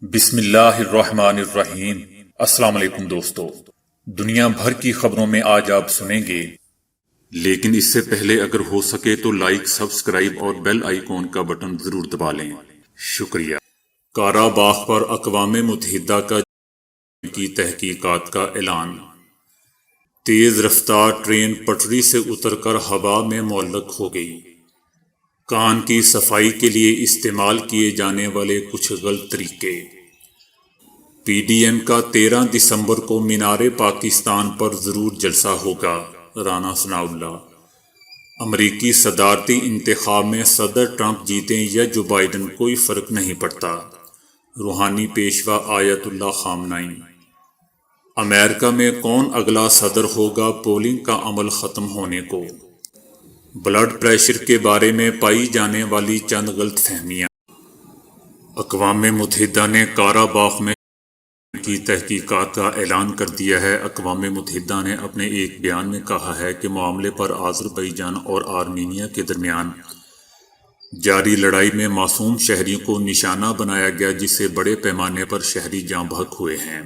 بسم اللہ الرحمن الرحیم۔ السلام علیکم دوستو، دنیا بھر کی خبروں میں آج آپ سنیں گے، لیکن اس سے پہلے اگر ہو سکے تو لائک، سبسکرائب اور بیل آئیکن کا بٹن ضرور دبا لیں۔ شکریہ۔ کارا باغ پر اقوام متحدہ کی تحقیقات کا اعلان۔ تیز رفتار ٹرین پٹری سے اتر کر ہوا میں معلق ہو گئی۔ کان کی صفائی کے لیے استعمال کیے جانے والے کچھ غلط طریقے۔ پی ڈی ایم کا 13 دسمبر کو مینار پاکستان پر ضرور جلسہ ہوگا، رانا ثناء اللہ۔ امریکی صدارتی انتخاب میں صدر ٹرمپ جیتیں یا جو بائیڈن کوئی فرق نہیں پڑتا، روحانی پیشوا آیت اللہ خامنائی۔ امریکہ میں کون اگلا صدر ہوگا، پولنگ کا عمل ختم ہونے کو۔ بلڈ پریشر کے بارے میں پائی جانے والی چند غلط فہمیاں۔ اقوام متحدہ نے کارا باغ میں کی تحقیقات کا اعلان کر دیا ہے۔ اقوام متحدہ نے اپنے ایک بیان میں کہا ہے کہ معاملے پر آذربائیجان اور آرمینیا کے درمیان جاری لڑائی میں معصوم شہریوں کو نشانہ بنایا گیا، جس سے بڑے پیمانے پر شہری جاں بحق ہوئے ہیں۔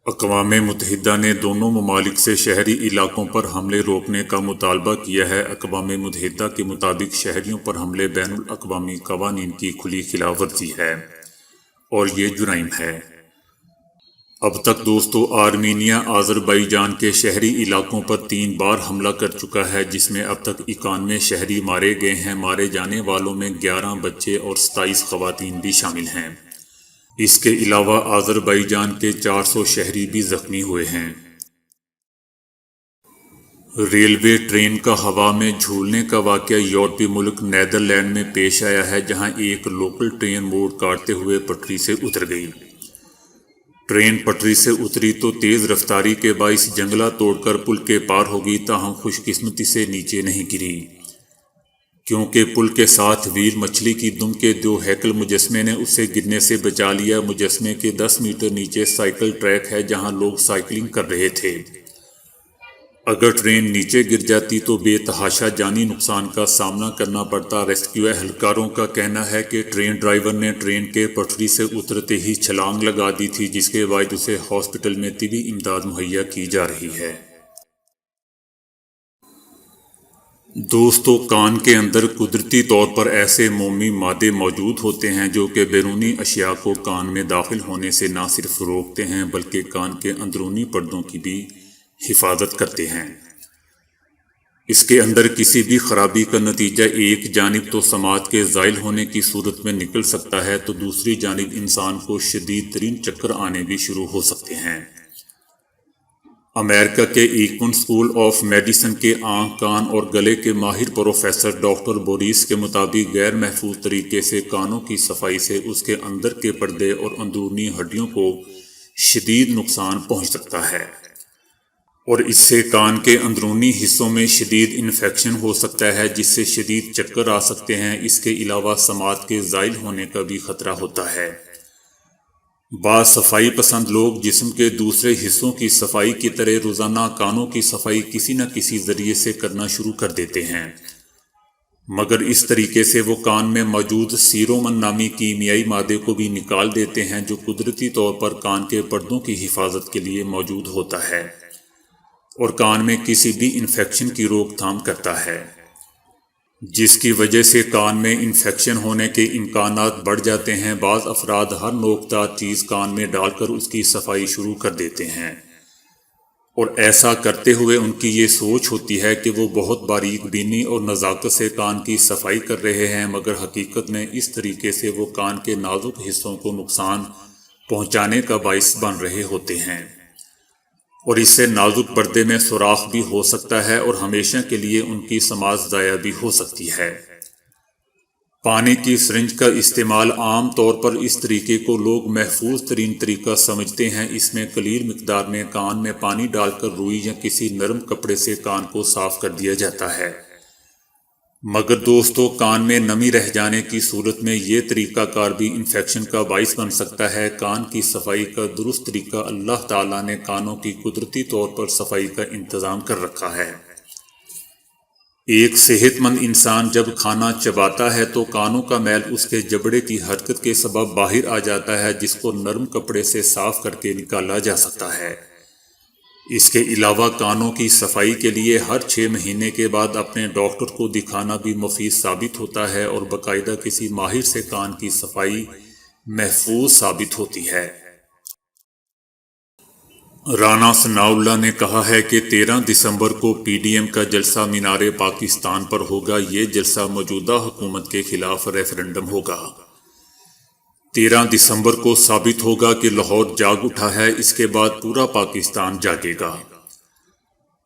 اقوام متحدہ نے دونوں ممالک سے شہری علاقوں پر حملے روکنے کا مطالبہ کیا ہے۔ اقوام متحدہ کے مطابق شہریوں پر حملے بین الاقوامی قوانین کی کھلی خلاف ورزی ہے اور یہ جرائم ہے۔ اب تک دوستو آرمینیا آذربائیجان کے شہری علاقوں پر 3 بار حملہ کر چکا ہے، جس میں اب تک 91 شہری مارے گئے ہیں۔ مارے جانے والوں میں 11 بچے اور 27 خواتین بھی شامل ہیں۔ اس کے علاوہ آذربائیجان کے 400 شہری بھی زخمی ہوئے ہیں۔ ریلوے ٹرین کا ہوا میں جھولنے کا واقعہ یورپی ملک نیدرلینڈ میں پیش آیا ہے، جہاں ایک لوکل ٹرین موڑ کاٹتے ہوئے پٹری سے اتر گئی۔ ٹرین پٹری سے اتری تو تیز رفتاری کے باعث جنگلہ توڑ کر پل کے پار ہو گئی، تاہم خوش قسمتی سے نیچے نہیں گری، کیونکہ پل کے ساتھ ویل مچھلی کی دم کے 2 ہیکل مجسمے نے اسے گرنے سے بچا لیا۔ مجسمے کے 10 میٹر نیچے سائیکل ٹریک ہے، جہاں لوگ سائیکلنگ کر رہے تھے۔ اگر ٹرین نیچے گر جاتی تو بے تحاشا جانی نقصان کا سامنا کرنا پڑتا۔ ریسکیو اہلکاروں کا کہنا ہے کہ ٹرین ڈرائیور نے ٹرین کے پٹری سے اترتے ہی چھلانگ لگا دی تھی، جس کے باعث اسے ہاسپٹل میں طبی امداد مہیا کی جا رہی ہے۔ دوستو کان کے اندر قدرتی طور پر ایسے مومی مادے موجود ہوتے ہیں جو کہ بیرونی اشیاء کو کان میں داخل ہونے سے نہ صرف روکتے ہیں بلکہ کان کے اندرونی پردوں کی بھی حفاظت کرتے ہیں۔ اس کے اندر کسی بھی خرابی کا نتیجہ ایک جانب تو سماعت کے زائل ہونے کی صورت میں نکل سکتا ہے، تو دوسری جانب انسان کو شدید ترین چکر آنے بھی شروع ہو سکتے ہیں۔ امریکہ کے ایکون اسکول آف میڈیسن کے آنکھ، کان اور گلے کے ماہر پروفیسر ڈاکٹر بوریس کے مطابق غیر محفوظ طریقے سے کانوں کی صفائی سے اس کے اندر کے پردے اور اندرونی ہڈیوں کو شدید نقصان پہنچ سکتا ہے، اور اس سے کان کے اندرونی حصوں میں شدید انفیکشن ہو سکتا ہے، جس سے شدید چکر آ سکتے ہیں۔ اس کے علاوہ سماعت کے زائل ہونے کا بھی خطرہ ہوتا ہے۔ بعض صفائی پسند لوگ جسم کے دوسرے حصوں کی صفائی کی طرح روزانہ کانوں کی صفائی کسی نہ کسی ذریعے سے کرنا شروع کر دیتے ہیں، مگر اس طریقے سے وہ کان میں موجود سیرومن نامی کیمیائی مادے کو بھی نکال دیتے ہیں، جو قدرتی طور پر کان کے پردوں کی حفاظت کے لیے موجود ہوتا ہے اور کان میں کسی بھی انفیکشن کی روک تھام کرتا ہے، جس کی وجہ سے کان میں انفیکشن ہونے کے امکانات بڑھ جاتے ہیں۔ بعض افراد ہر نوکدار چیز کان میں ڈال کر اس کی صفائی شروع کر دیتے ہیں، اور ایسا کرتے ہوئے ان کی یہ سوچ ہوتی ہے کہ وہ بہت باریک بینی اور نزاکت سے کان کی صفائی کر رہے ہیں، مگر حقیقت میں اس طریقے سے وہ کان کے نازک حصوں کو نقصان پہنچانے کا باعث بن رہے ہوتے ہیں، اور اس سے نازک پردے میں سوراخ بھی ہو سکتا ہے اور ہمیشہ کے لیے ان کی سماعت ضائع بھی ہو سکتی ہے۔ پانی کی سرنج کا استعمال عام طور پر اس طریقے کو لوگ محفوظ ترین طریقہ سمجھتے ہیں۔ اس میں قلیل مقدار میں کان میں پانی ڈال کر روئی یا کسی نرم کپڑے سے کان کو صاف کر دیا جاتا ہے، مگر دوستو کان میں نمی رہ جانے کی صورت میں یہ طریقہ کار بھی انفیکشن کا باعث بن سکتا ہے۔ کان کی صفائی کا درست طریقہ اللہ تعالیٰ نے کانوں کی قدرتی طور پر صفائی کا انتظام کر رکھا ہے۔ ایک صحت مند انسان جب کھانا چباتا ہے تو کانوں کا میل اس کے جبڑے کی حرکت کے سبب باہر آ جاتا ہے، جس کو نرم کپڑے سے صاف کر کے نکالا جا سکتا ہے۔ اس کے علاوہ کانوں کی صفائی کے لیے ہر 6 مہینے کے بعد اپنے ڈاکٹر کو دکھانا بھی مفید ثابت ہوتا ہے، اور باقاعدہ کسی ماہر سے کان کی صفائی محفوظ ثابت ہوتی ہے۔ رانا ثناء اللہ نے کہا ہے کہ 13 دسمبر کو پی ڈی ایم کا جلسہ مینار پاکستان پر ہوگا۔ یہ جلسہ موجودہ حکومت کے خلاف ریفرنڈم ہوگا۔ 13 دسمبر کو ثابت ہوگا کہ لاہور جاگ اٹھا ہے، اس کے بعد پورا پاکستان جاگے گا۔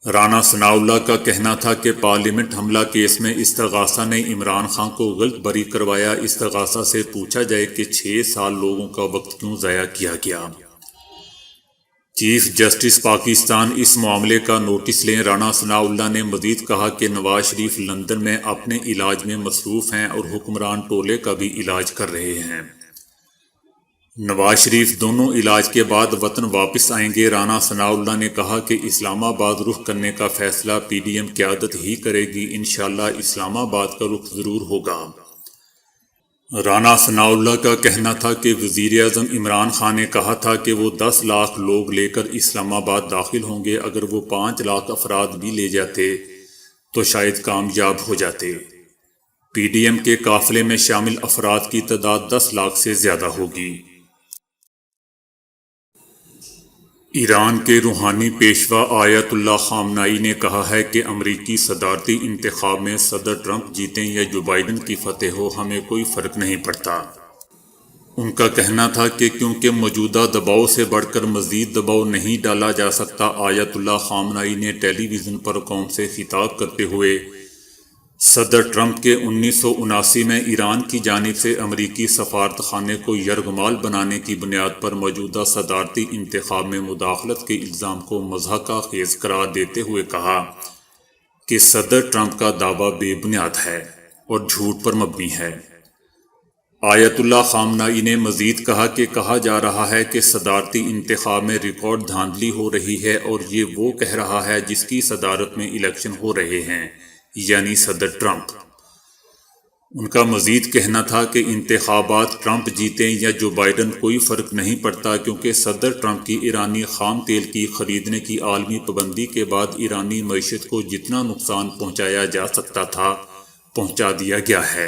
رانا ثناء اللہ کا کہنا تھا کہ پارلیمنٹ حملہ کیس میں استغاثہ نے عمران خان کو غلط بری کروایا۔ استغاثہ سے پوچھا جائے کہ 6 سال لوگوں کا وقت کیوں ضائع کیا گیا۔ چیف جسٹس پاکستان اس معاملے کا نوٹس لیں۔ رانا ثناء اللہ نے مزید کہا کہ نواز شریف لندن میں اپنے علاج میں مصروف ہیں اور حکمران ٹولے کا بھی علاج کر رہے ہیں۔ نواز شریف دونوں علاج کے بعد وطن واپس آئیں گے۔ رانا ثناء اللہ نے کہا کہ اسلام آباد رخ کرنے کا فیصلہ پی ڈی ایم قیادت ہی کرے گی۔ انشاءاللہ اسلام آباد کا رخ ضرور ہوگا۔ رانا ثناء اللہ کا کہنا تھا کہ وزیر اعظم عمران خان نے کہا تھا کہ وہ 10 لاکھ لوگ لے کر اسلام آباد داخل ہوں گے۔ اگر وہ 5 لاکھ افراد بھی لے جاتے تو شاید کامیاب ہو جاتے۔ پی ڈی ایم کے قافلے میں شامل افراد کی تعداد 10 لاکھ سے زیادہ ہوگی۔ ایران کے روحانی پیشوا آیت اللہ خامنائی نے کہا ہے کہ امریکی صدارتی انتخاب میں صدر ٹرمپ جیتیں یا جو بائیڈن کی فتح ہو، ہمیں کوئی فرق نہیں پڑتا۔ ان کا کہنا تھا کہ کیونکہ موجودہ دباؤ سے بڑھ کر مزید دباؤ نہیں ڈالا جا سکتا۔ آیت اللہ خامنائی نے ٹیلی ویژن پر قوم سے خطاب کرتے ہوئے صدر ٹرمپ کے 1979 میں ایران کی جانب سے امریکی سفارت خانے کو یرغمال بنانے کی بنیاد پر موجودہ صدارتی انتخاب میں مداخلت کے الزام کو مضحکہ خیز قرار دیتے ہوئے کہا کہ صدر ٹرمپ کا دعویٰ بے بنیاد ہے اور جھوٹ پر مبنی ہے۔ آیت اللہ خامنائی نے مزید کہا کہ کہا جا رہا ہے کہ صدارتی انتخاب میں ریکارڈ دھاندلی ہو رہی ہے، اور یہ وہ کہہ رہا ہے جس کی صدارت میں الیکشن ہو رہے ہیں، یعنی صدر ٹرمپ۔ ان کا مزید کہنا تھا کہ انتخابات ٹرمپ جیتیں یا جو بائیڈن کوئی فرق نہیں پڑتا، کیونکہ صدر ٹرمپ کی ایرانی خام تیل کی خریدنے کی عالمی پابندی کے بعد ایرانی معیشت کو جتنا نقصان پہنچایا جا سکتا تھا پہنچا دیا گیا ہے،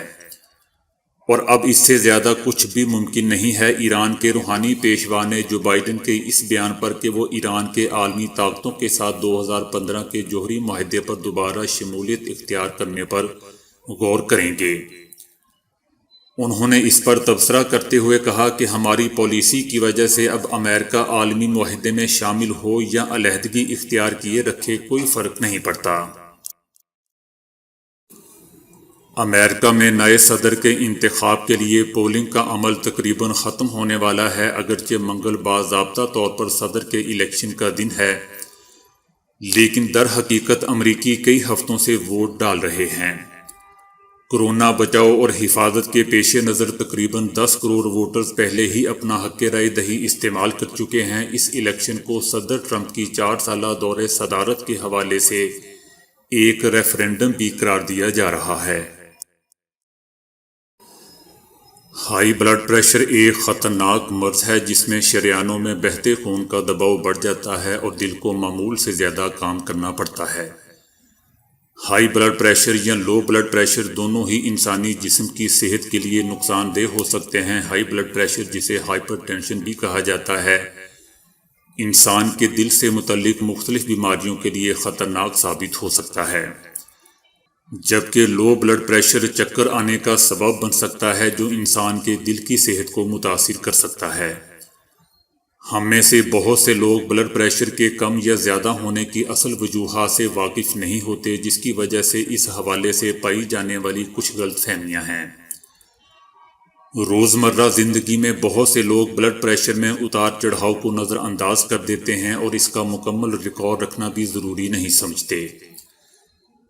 اور اب اس سے زیادہ کچھ بھی ممکن نہیں ہے۔ ایران کے روحانی پیشوا نے جو بائیڈن کے اس بیان پر کہ وہ ایران کے عالمی طاقتوں کے ساتھ 2015 کے جوہری معاہدے پر دوبارہ شمولیت اختیار کرنے پر غور کریں گے، انہوں نے اس پر تبصرہ کرتے ہوئے کہا کہ ہماری پالیسی کی وجہ سے اب امریکہ عالمی معاہدے میں شامل ہو یا علیحدگی اختیار کیے رکھے، کوئی فرق نہیں پڑتا۔ امریکہ میں نئے صدر کے انتخاب کے لیے پولنگ کا عمل تقریباً ختم ہونے والا ہے۔ اگرچہ منگل باضابطہ طور پر صدر کے الیکشن کا دن ہے، لیکن در حقیقت امریکی کئی ہفتوں سے ووٹ ڈال رہے ہیں۔ کورونا بچاؤ اور حفاظت کے پیش نظر تقریباً 10 کروڑ ووٹرز پہلے ہی اپنا حق رائے دہی استعمال کر چکے ہیں۔ اس الیکشن کو صدر ٹرمپ کی 4 سالہ دور صدارت کے حوالے سے ایک ریفرنڈم بھی قرار دیا جا رہا ہے۔ ہائی بلڈ پریشر ایک خطرناک مرض ہے جس میں شریانوں میں بہتے خون کا دباؤ بڑھ جاتا ہے اور دل کو معمول سے زیادہ کام کرنا پڑتا ہے۔ ہائی بلڈ پریشر یا لو بلڈ پریشر دونوں ہی انسانی جسم کی صحت کے لیے نقصان دہ ہو سکتے ہیں۔ ہائی بلڈ پریشر، جسے ہائپر ٹینشن بھی کہا جاتا ہے، انسان کے دل سے متعلق مختلف بیماریوں کے لیے خطرناک ثابت ہو سکتا ہے، جبکہ لو بلڈ پریشر چکر آنے کا سبب بن سکتا ہے جو انسان کے دل کی صحت کو متاثر کر سکتا ہے۔ ہم میں سے بہت سے لوگ بلڈ پریشر کے کم یا زیادہ ہونے کی اصل وجوہات سے واقف نہیں ہوتے، جس کی وجہ سے اس حوالے سے پائی جانے والی کچھ غلط فہمیاں ہیں۔ روزمرہ زندگی میں بہت سے لوگ بلڈ پریشر میں اتار چڑھاؤ کو نظر انداز کر دیتے ہیں اور اس کا مکمل ریکارڈ رکھنا بھی ضروری نہیں سمجھتے،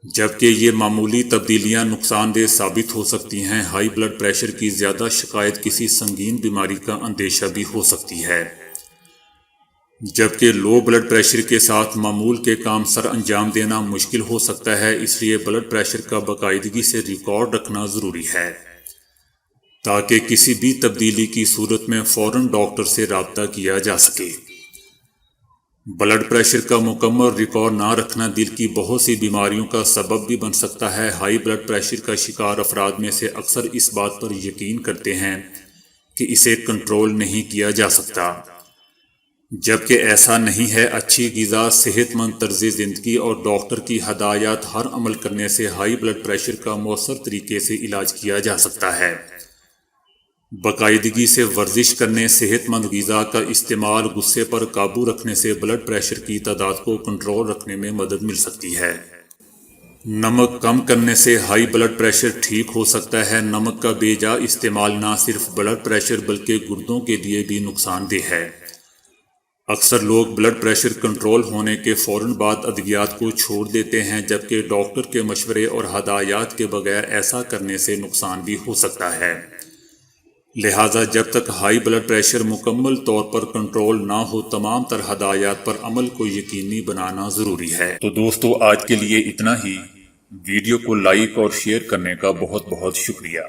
جبکہ یہ معمولی تبدیلیاں نقصان دہ ثابت ہو سکتی ہیں۔ ہائی بلڈ پریشر کی زیادہ شکایت کسی سنگین بیماری کا اندیشہ بھی ہو سکتی ہے۔ جبکہ لو بلڈ پریشر کے ساتھ معمول کے کام سر انجام دینا مشکل ہو سکتا ہے، اس لیے بلڈ پریشر کا باقاعدگی سے ریکارڈ رکھنا ضروری ہے تاکہ کسی بھی تبدیلی کی صورت میں فوراً ڈاکٹر سے رابطہ کیا جا سکے۔ بلڈ پریشر کا مکمل ریکارڈ نہ رکھنا دل کی بہت سی بیماریوں کا سبب بھی بن سکتا ہے۔ ہائی بلڈ پریشر کا شکار افراد میں سے اکثر اس بات پر یقین کرتے ہیں کہ اسے کنٹرول نہیں کیا جا سکتا، جبکہ ایسا نہیں ہے۔ اچھی غذا، صحت مند طرز زندگی اور ڈاکٹر کی ہدایات ہر عمل کرنے سے ہائی بلڈ پریشر کا مؤثر طریقے سے علاج کیا جا سکتا ہے۔ باقاعدگی سے ورزش کرنے، صحت مند غذا کا استعمال، غصے پر قابو رکھنے سے بلڈ پریشر کی تعداد کو کنٹرول رکھنے میں مدد مل سکتی ہے۔ نمک کم کرنے سے ہائی بلڈ پریشر ٹھیک ہو سکتا ہے۔ نمک کا بے جا استعمال نہ صرف بلڈ پریشر بلکہ گردوں کے لیے بھی نقصان دہ ہے۔ اکثر لوگ بلڈ پریشر کنٹرول ہونے کے فوراً بعد ادویات کو چھوڑ دیتے ہیں، جبکہ ڈاکٹر کے مشورے اور ہدایات کے بغیر ایسا کرنے سے نقصان بھی ہو سکتا ہے۔ لہٰذا جب تک ہائی بلڈ پریشر مکمل طور پر کنٹرول نہ ہو، تمام تر ہدایات پر عمل کو یقینی بنانا ضروری ہے۔ تو دوستو، آج کے لیے اتنا ہی۔ ویڈیو کو لائک اور شیئر کرنے کا بہت بہت شکریہ۔